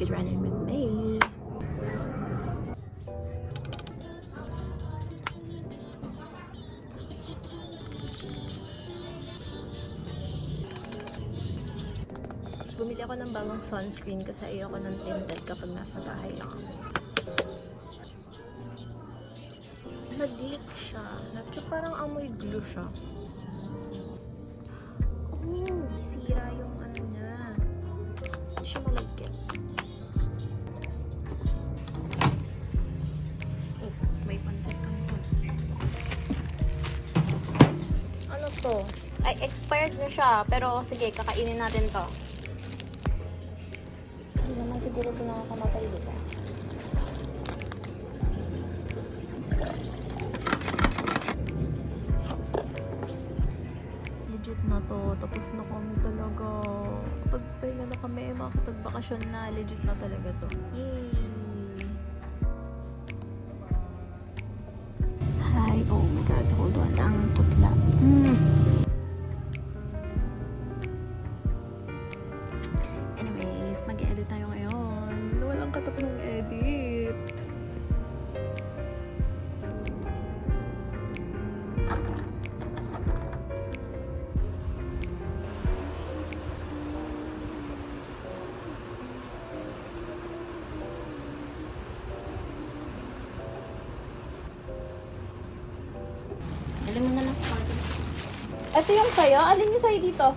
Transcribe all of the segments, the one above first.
Naked Running with May. Bumili ako ng bagong sunscreen kasi ayoko ng tinted kapag nasa bahay lang ako. Nag-leak siya. Parang amoy glue siya. Oh, sira yung ano niya. Hindi siya malagkit. Oh, may pansit kang to. Ano to? Ay, expired na siya. Pero sige, kakainin natin to. Hindi naman siguro ito nakakamatay, diba? Legit na to. Tapos na kami talaga. Kapag pahinga na kami, makakapagbakasyon na. Legit na talaga to. Yay! Hi! Oh my God. Hold on. Ang putla. Anyways, mag-edit tayo ngayon. Walang katapos ng edit. Alin mo na lang sa party. Ito yung sayo? Alin yung sayo dito?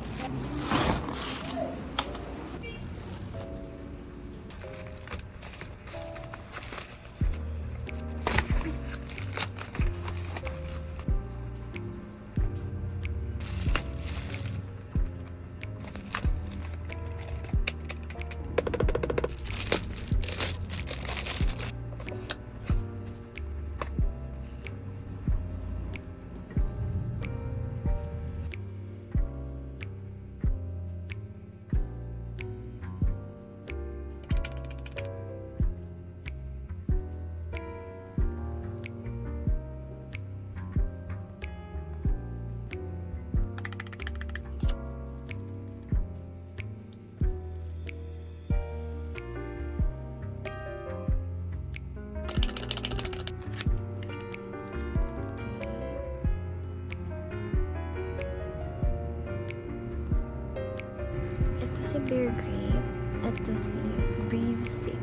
Si Bear Grape. Ito si Breeze Fig.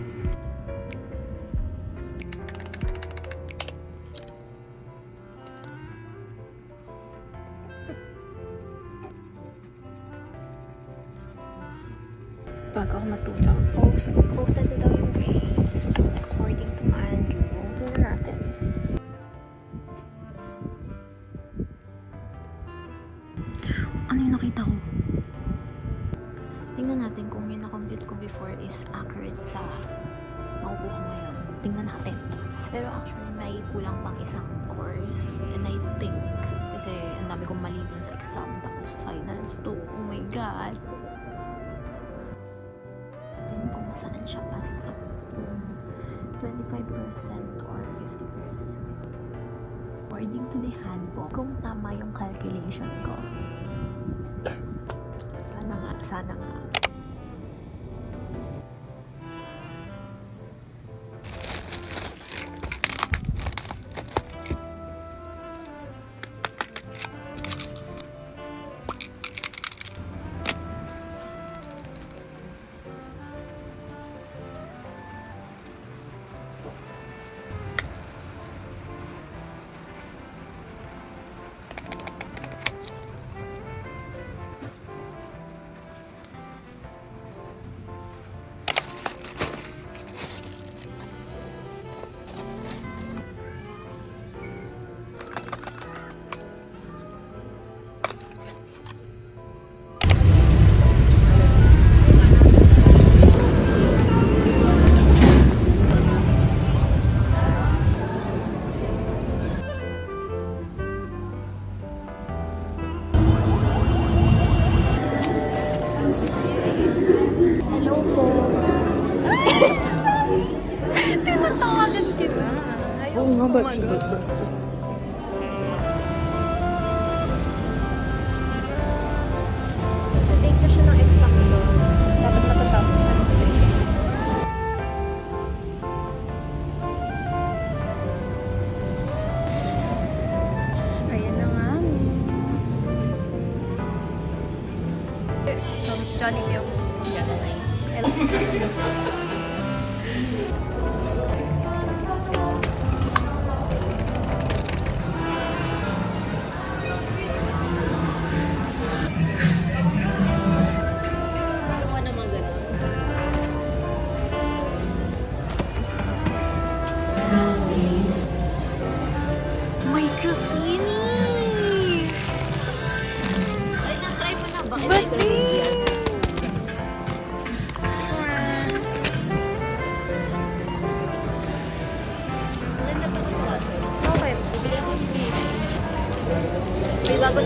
Bago ako matulog, posted na daw yung grades according to Andrew. Tingnan natin. Ano yung nakita ko? Tingnan natin kung yung na-compute ko before is accurate sa makukuha ngayon. Tingnan natin. Pero actually, may kulang pang isang course. And I think, kasi ang dami kong mali dun sa exam. Tapos finals to. Oh my God! Tingnan kung saan siya pasok. 25% or 50%. According to the handbook, kung tama yung calculation ko. Sana nga. Ba't? Take na siya ng exam doon. Dapat matatapos siya ng grade.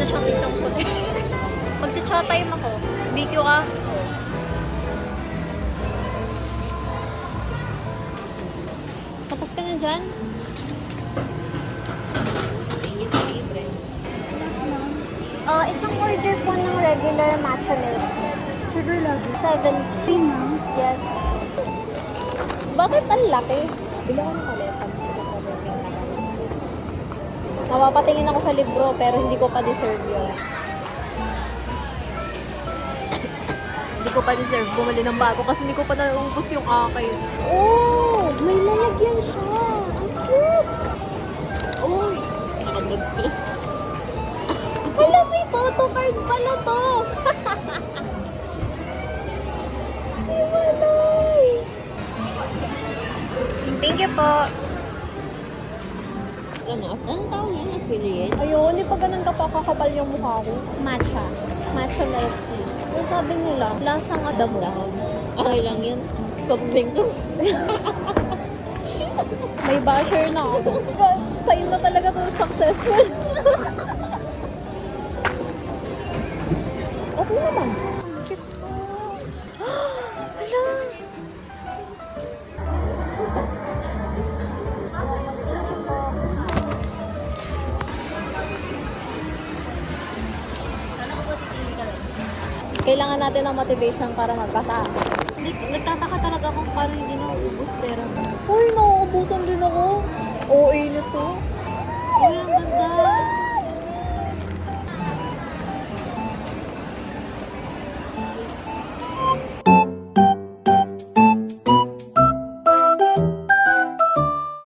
siyang sa isang kulay. Magcha-chat time ako. DQ ka. Tapos ka na dyan? Yes, libre. Isang order po ng regular matcha milk. Sugar lagi. 70. Yes. Bakit ang laki? Bila ko ng paletams. Napapatingin ako sa libro pero hindi ko pa deserve yun. Hindi ko pa deserve bumili ng bago kasi hindi ko pa nauubos yung akin. Oh, may lalagyan siya. Ang cute. Uy! Nakabuds ko. Hala, may photocard pala to. Hiwalay. Thank you po. Anong tawag yun? Affiliate? Ayun, di pa ganun kapakakapal yung mukha ko. Matcha. Matcha milk tea. Ang sabi nila, lasang Damdahan. Okay lang yun. Kambing ko. may basher na ako. Sign na talaga to successful. Okay naman. Ang cute po. Hala. Kailangan natin ng motivation para magbasa. Nagtataka talaga kung